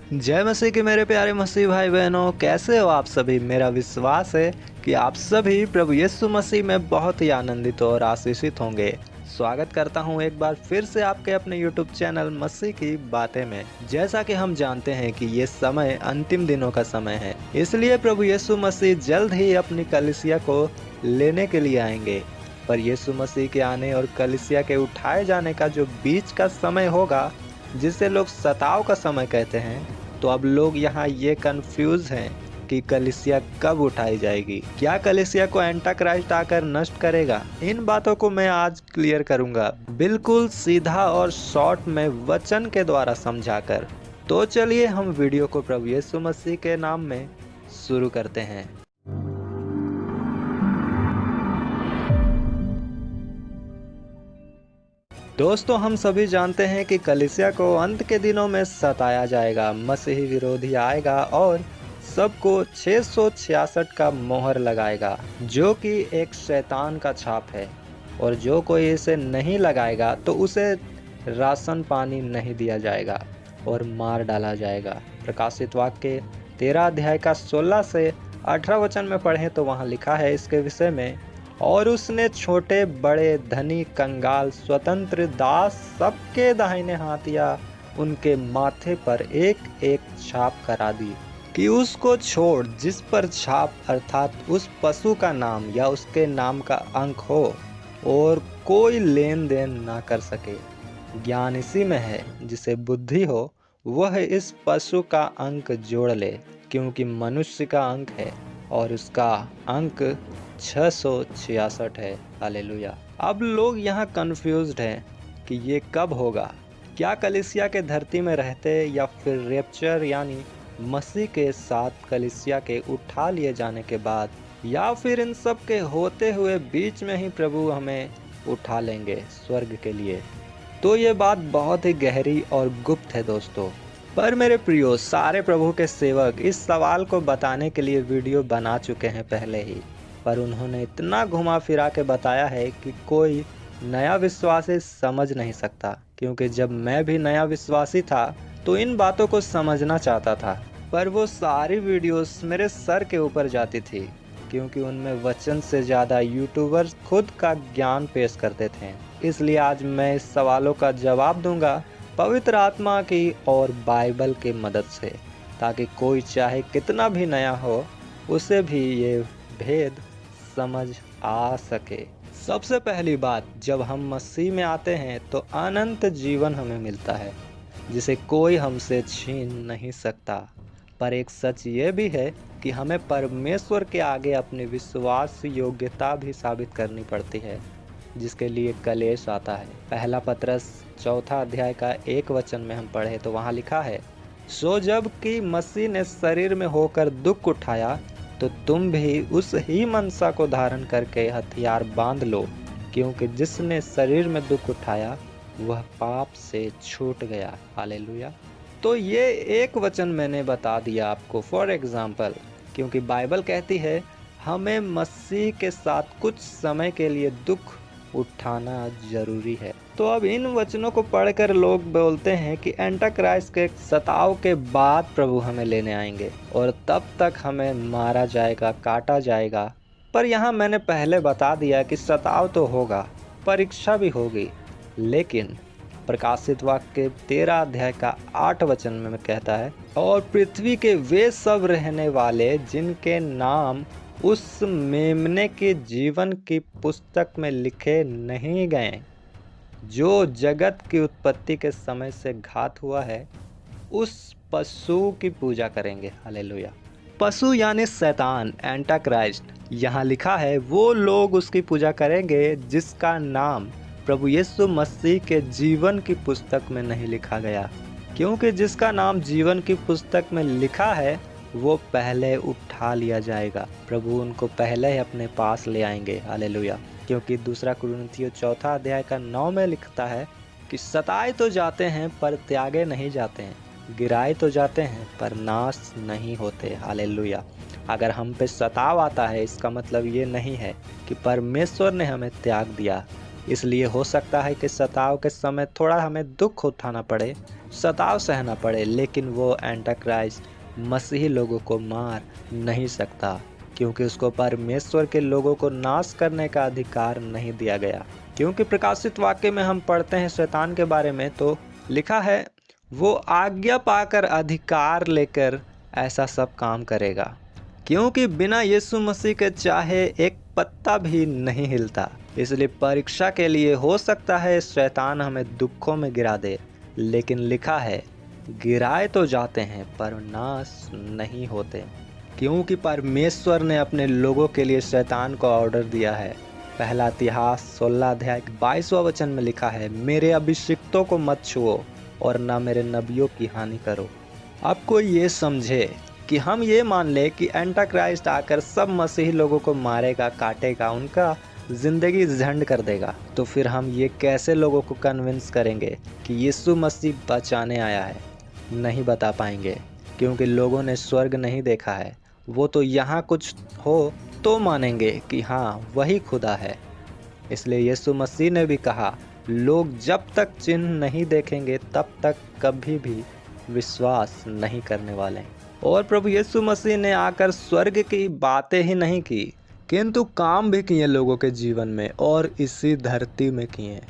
जय मसीह के मेरे प्यारे मसीह भाई बहनों, कैसे हो आप सभी। मेरा विश्वास है कि आप सभी प्रभु यीशु मसीह में बहुत ही आनंदित और आशीषित होंगे। स्वागत करता हूं एक बार फिर से आपके अपने YouTube चैनल मसीह की बातें में। जैसा कि हम जानते हैं कि ये समय अंतिम दिनों का समय है, इसलिए प्रभु यीशु मसीह जल्द ही अपनी कलीसिया को लेने के लिए आएंगे। पर यीशु मसीह के आने और कलीसिया के उठाए जाने का जो बीच का समय होगा, जिसे लोग सताव का समय कहते हैं, तो अब लोग यहाँ ये कंफ्यूज हैं कि कलीसिया कब उठाई जाएगी। क्या कलीसिया को एंटा क्राइस्ट आकर नष्ट करेगा? इन बातों को मैं आज क्लियर करूंगा, बिल्कुल सीधा और शॉर्ट में वचन के द्वारा समझाकर। तो चलिए हम वीडियो को प्रभु यीशु मसीह के नाम में शुरू करते हैं। दोस्तों, हम सभी जानते हैं कि कलीसिया को अंत के दिनों में सताया जाएगा। मसीही विरोधी आएगा और सबको 666 का मोहर लगाएगा, जो कि एक शैतान का छाप है। और जो कोई इसे नहीं लगाएगा तो उसे राशन पानी नहीं दिया जाएगा और मार डाला जाएगा। प्रकाशित वाक्य 13 अध्याय का 16 से 18 वचन में पढ़ें तो वहाँ लिखा है इसके विषय में, और उसने छोटे बड़े धनी कंगाल स्वतंत्र दास सबके दाहिने हाथ या उनके माथे पर एक एक छाप करा दी कि उसको छोड़ जिस पर छाप अर्थात उस पशु का नाम या उसके नाम का अंक हो और कोई लेन देन ना कर सके। ज्ञान इसी में है, जिसे बुद्धि हो वह इस पशु का अंक जोड़ ले, क्योंकि मनुष्य का अंक है और उसका अंक 666 है। हालेलुया। अब लोग यहाँ कंफ्यूज्ड हैं कि ये कब होगा। क्या कलीसिया के धरती में रहते या फिर रैप्चर यानी मसीह के साथ कलीसिया के उठा लिए जाने के बाद, या फिर इन सब के होते हुए बीच में ही प्रभु हमें उठा लेंगे स्वर्ग के लिए। तो ये बात बहुत ही गहरी और गुप्त है दोस्तों। पर मेरे प्रियो, सारे प्रभु के सेवक इस सवाल को बताने के लिए वीडियो बना चुके हैं पहले ही, पर उन्होंने इतना घुमा फिरा के बताया है कि कोई नया विश्वासी समझ नहीं सकता। क्योंकि जब मैं भी नया विश्वासी था तो इन बातों को समझना चाहता था, पर वो सारी वीडियोस मेरे सर के ऊपर जाती थी, क्योंकि उनमें वचन से ज़्यादा यूट्यूबर्स खुद का ज्ञान पेश करते थे। इसलिए आज मैं इस सवालों का जवाब दूंगा पवित्र आत्मा की और बाइबल की मदद से, ताकि कोई चाहे कितना भी नया हो उसे भी ये भेद समझ आ सके। सबसे पहली बात, जब हम मसीह में आते हैं तो अनंत जीवन हमें मिलता है, जिसे कोई हमसे छीन नहीं सकता। पर एक सच ये भी है कि हमें परमेश्वर के आगे अपनी विश्वास योग्यता भी साबित करनी पड़ती है, जिसके लिए कलेश आता है। पहला पत्रस 4 अध्याय का 1 वचन में हम पढ़े तो वहाँ लिखा है, सो जब कि मसीह ने शरीर में होकर दुख उठाया तो तुम भी उस ही मनसा को धारण करके हथियार बांध लो, क्योंकि जिसने शरीर में दुख उठाया वह पाप से छूट गया। हालेलुया। तो ये एक वचन मैंने बता दिया आपको फॉर एग्जाम्पल, क्योंकि बाइबल कहती है हमें मसीह के साथ कुछ समय के लिए दुख उठाना जरूरी है। तो अब इन वचनों को पढ़कर लोग बोलते हैं कि एंटा क्राइस्ट के सताव के बाद प्रभु हमें लेने आएंगे और तब तक हमें मारा जाएगा, काटा जाएगा। पर यहाँ मैंने पहले बता दिया कि सताव तो होगा, परीक्षा भी होगी, लेकिन प्रकाशित वाक्य 13 अध्याय का 8 वचन में कहता है, और पृथ्वी के वे सब रहने वाले जिनके नाम उस मेमने के जीवन की पुस्तक में लिखे नहीं गए, जो जगत की उत्पत्ति के समय से घात हुआ है, उस पशु की पूजा करेंगे। हालेलुया। पशु यानी शैतान, एंटा क्राइस्ट। यहाँ लिखा है वो लोग उसकी पूजा करेंगे जिसका नाम प्रभु यीशु मसीह के जीवन की पुस्तक में नहीं लिखा गया, क्योंकि जिसका नाम जीवन की पुस्तक में लिखा है वो पहले उठा लिया जाएगा। प्रभु उनको पहले ही अपने पास ले आएंगे। हालेलुया। क्योंकि 2 कुरिन्थियों 4 अध्याय का 9 में लिखता है कि सताए तो जाते हैं पर त्यागे नहीं जाते हैं, गिराए तो जाते हैं पर नाश नहीं होते। हालेलुया। अगर हम पे सताव आता है इसका मतलब ये नहीं है कि परमेश्वर ने हमें त्याग दिया। इसलिए हो सकता है कि सताव के समय थोड़ा हमें दुख उठाना पड़े, सताव सहना पड़े, लेकिन वो एंटाक्राइस्ट मसीही लोगों को मार नहीं सकता, क्योंकि उसको परमेश्वर के लोगों को नाश करने का अधिकार नहीं दिया गया। क्योंकि प्रकाशित वाक्य में हम पढ़ते हैं शैतान के बारे में, तो लिखा है वो आज्ञा पाकर अधिकार लेकर ऐसा सब काम करेगा, क्योंकि बिना यीशु मसीह के चाहे एक पत्ता भी नहीं हिलता। इसलिए परीक्षा के लिए हो सकता है शैतान हमें दुखों में गिरा दे, लेकिन लिखा है गिराए तो जाते हैं पर नाश नहीं होते, क्योंकि परमेश्वर ने अपने लोगों के लिए शैतान को ऑर्डर दिया है। पहला इतिहास 16 अध्याय 22वां वचन में लिखा है, मेरे अभिषिक्तों को मत छुओ और ना मेरे नबियों की हानि करो। अब कोई ये समझे कि हम ये मान ले कि एंटाक्राइस्ट आकर सब मसीही लोगों को मारेगा, काटेगा, उनका जिंदगी झंड कर देगा, तो फिर हम ये कैसे लोगों को कन्विंस करेंगे कि यीशु मसीह बचाने आया है? नहीं बता पाएंगे, क्योंकि लोगों ने स्वर्ग नहीं देखा है। वो तो यहाँ कुछ हो तो मानेंगे कि हाँ वही खुदा है। इसलिए यीशु मसीह ने भी कहा, लोग जब तक चिन्ह नहीं देखेंगे तब तक कभी भी विश्वास नहीं करने वाले। और प्रभु यीशु मसीह ने आकर स्वर्ग की बातें ही नहीं की, किंतु काम भी किए लोगों के जीवन में और इसी धरती में किए।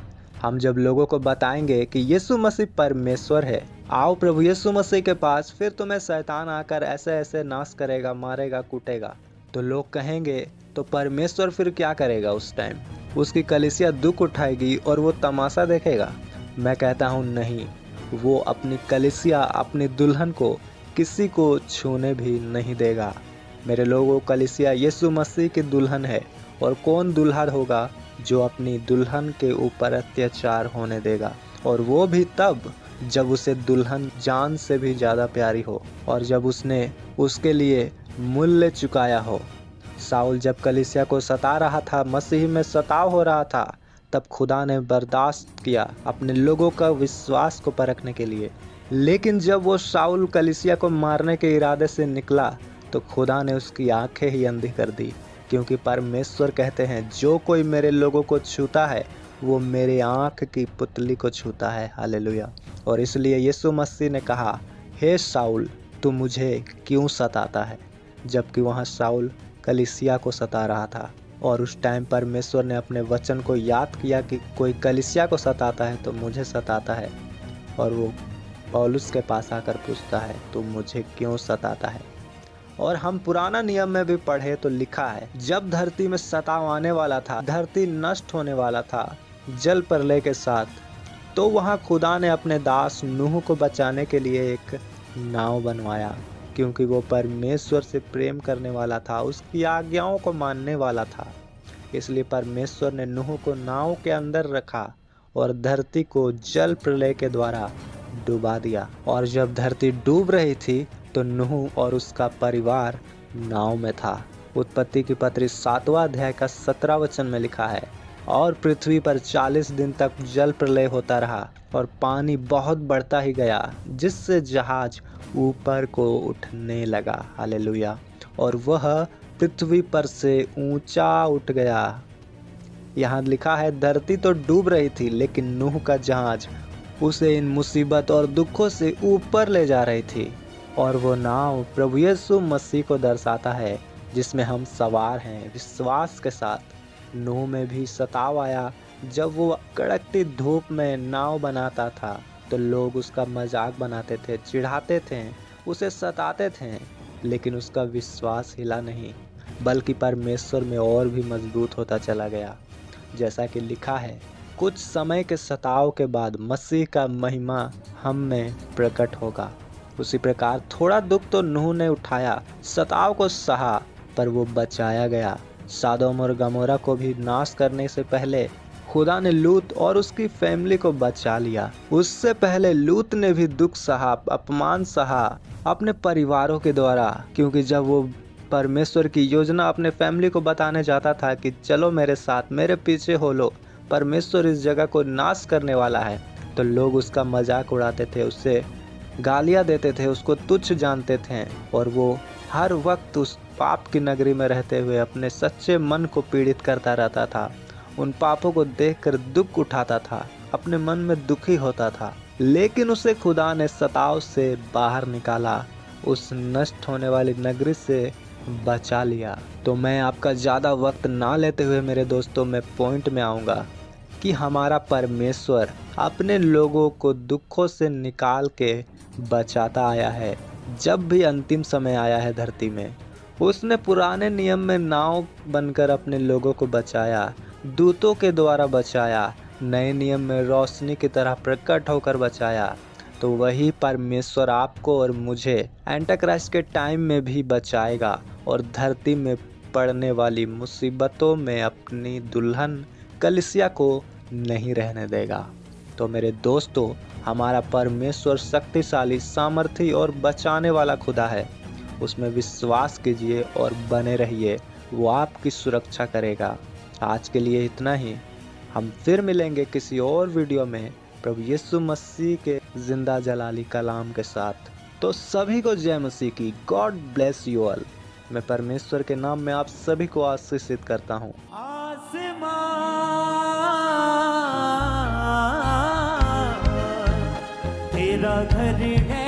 हम जब लोगों को बताएंगे कि यीशु मसीह परमेश्वर है, आओ प्रभु यीशु मसीह के पास, फिर तुम्हें शैतान आकर ऐसे ऐसे नाश करेगा, मारेगा, कूटेगा, तो लोग कहेंगे तो परमेश्वर फिर क्या करेगा? उस टाइम उसकी कलीसिया दुख उठाएगी और वो तमाशा देखेगा? मैं कहता हूँ नहीं, वो अपनी कलीसिया, अपनी दुल्हन को किसी को छूने भी नहीं देगा। मेरे लोगों, कलीसिया यीशु मसीह की दुल्हन है, और कौन दुल्हा होगा जो अपनी दुल्हन के ऊपर अत्याचार होने देगा? और वो भी तब जब उसे दुल्हन जान से भी ज़्यादा प्यारी हो और जब उसने उसके लिए मूल्य चुकाया हो। साउल जब कलीसिया को सता रहा था, मसीह में सताव हो रहा था, तब खुदा ने बर्दाश्त किया अपने लोगों का विश्वास को परखने के लिए। लेकिन जब वो साउल कलीसिया को मारने के इरादे से निकला, तो खुदा ने उसकी आंखें ही अंधी कर दी, क्योंकि परमेश्वर कहते हैं जो कोई मेरे लोगों को छूता है वो मेरे आंख की पुतली को छूता है। हालेलुया। और इसलिए यीशु मसीह ने कहा, हे साउल तू मुझे क्यों सताता है? जबकि वहाँ साउल कलीसिया को सता रहा था। और उस टाइम परमेश्वर ने अपने वचन को याद किया कि कोई कलीसिया को सताता है तो मुझे सताता है। और वो पौलुस के पास आकर पूछता है, तू मुझे क्यों सताता है? और हम पुराना नियम में भी पढ़े तो लिखा है, जब धरती में सताव आने वाला था, धरती नष्ट होने वाला था जल प्रलय के साथ, तो वहाँ खुदा ने अपने दास नूह को बचाने के लिए एक नाव बनवाया, क्योंकि वो परमेश्वर से प्रेम करने वाला था, उसकी आज्ञाओं को मानने वाला था। इसलिए परमेश्वर ने नूह को नाव के अंदर रखा और धरती को जल प्रलय के द्वारा डुबा दिया। और जब धरती डूब रही थी तो नूह और उसका परिवार नाव में था। उत्पत्ति की पत्री 7वां अध्याय का 17 वचन में लिखा है, और पृथ्वी पर 40 दिन तक जल प्रलय होता रहा और पानी बहुत बढ़ता ही गया, जिससे जहाज ऊपर को उठने लगा। हालेलुया। और वह पृथ्वी पर से ऊंचा उठ गया। यहाँ लिखा है, धरती तो डूब रही थी, लेकिन नूह का जहाज उसे इन मुसीबत और दुखों से ऊपर ले जा रही थी। और वो नाव प्रभु यीशु मसीह को दर्शाता है, जिसमें हम सवार हैं विश्वास के साथ। नूह में भी सताव आया। जब वो कड़कती धूप में नाव बनाता था तो लोग उसका मजाक बनाते थे, चिढ़ाते थे, उसे सताते थे, लेकिन उसका विश्वास हिला नहीं, बल्कि परमेश्वर में और भी मजबूत होता चला गया। जैसा कि लिखा है, कुछ समय के सताव के बाद मसीह का महिमा हम में प्रकट होगा। उसी प्रकार थोड़ा दुख तो नूह ने उठाया, सताव को सहा, पर वो बचाया गया। सदोम और गमोरा को भी नाश करने से पहले खुदा ने लूत और उसकी फैमिली को बचा लिया। उससे पहले लूत ने भी दुख सहा, अपमान सहा अपने परिवारों के द्वारा, क्योंकि जब वो परमेश्वर की योजना अपने फैमिली को बताने जाता था कि चलो मेरे साथ, मेरे पीछे हो लो, परमेश्वर इस जगह को नाश करने वाला है, तो लोग उसका मजाक उड़ाते थे, उससे गालियां देते थे, उसको तुच्छ जानते थे। और वो हर वक्त उस पाप की नगरी में रहते हुए अपने सच्चे मन को पीड़ित करता रहता था। उन पापों को देखकर दुख उठाता था, अपने मन में दुखी होता था। लेकिन उसे खुदा ने सताव से बाहर निकाला, उस नष्ट होने वाली नगरी से बचा लिया। तो मैं आपका ज़्यादा वक्त ना लेते हुए मेरे दोस्तों, मैं पॉइंट में आऊँगा कि हमारा परमेश्वर अपने लोगों को दुखों से निकाल के बचाता आया है। जब भी अंतिम समय आया है धरती में, उसने पुराने नियम में नाव बनकर अपने लोगों को बचाया, दूतों के द्वारा बचाया, नए नियम में रोशनी की तरह प्रकट होकर बचाया। तो वही परमेश्वर आपको और मुझे एंटाक्राइस्ट के टाइम में भी बचाएगा और धरती में पड़ने वाली मुसीबतों में अपनी दुल्हन कलीसिया को नहीं रहने देगा। तो मेरे दोस्तों, हमारा परमेश्वर शक्तिशाली, सामर्थी और बचाने वाला खुदा है। उसमें विश्वास कीजिए और बने रहिए, वो आपकी सुरक्षा करेगा। आज के लिए इतना ही। हम फिर मिलेंगे किसी और वीडियो में प्रभु यीशु मसीह के जिंदा जलाली कलाम के साथ। तो सभी को जय मसीह की। God bless you all. मैं परमेश्वर के नाम में आप सभी को आशीषित करता हूँ। तेरा घर है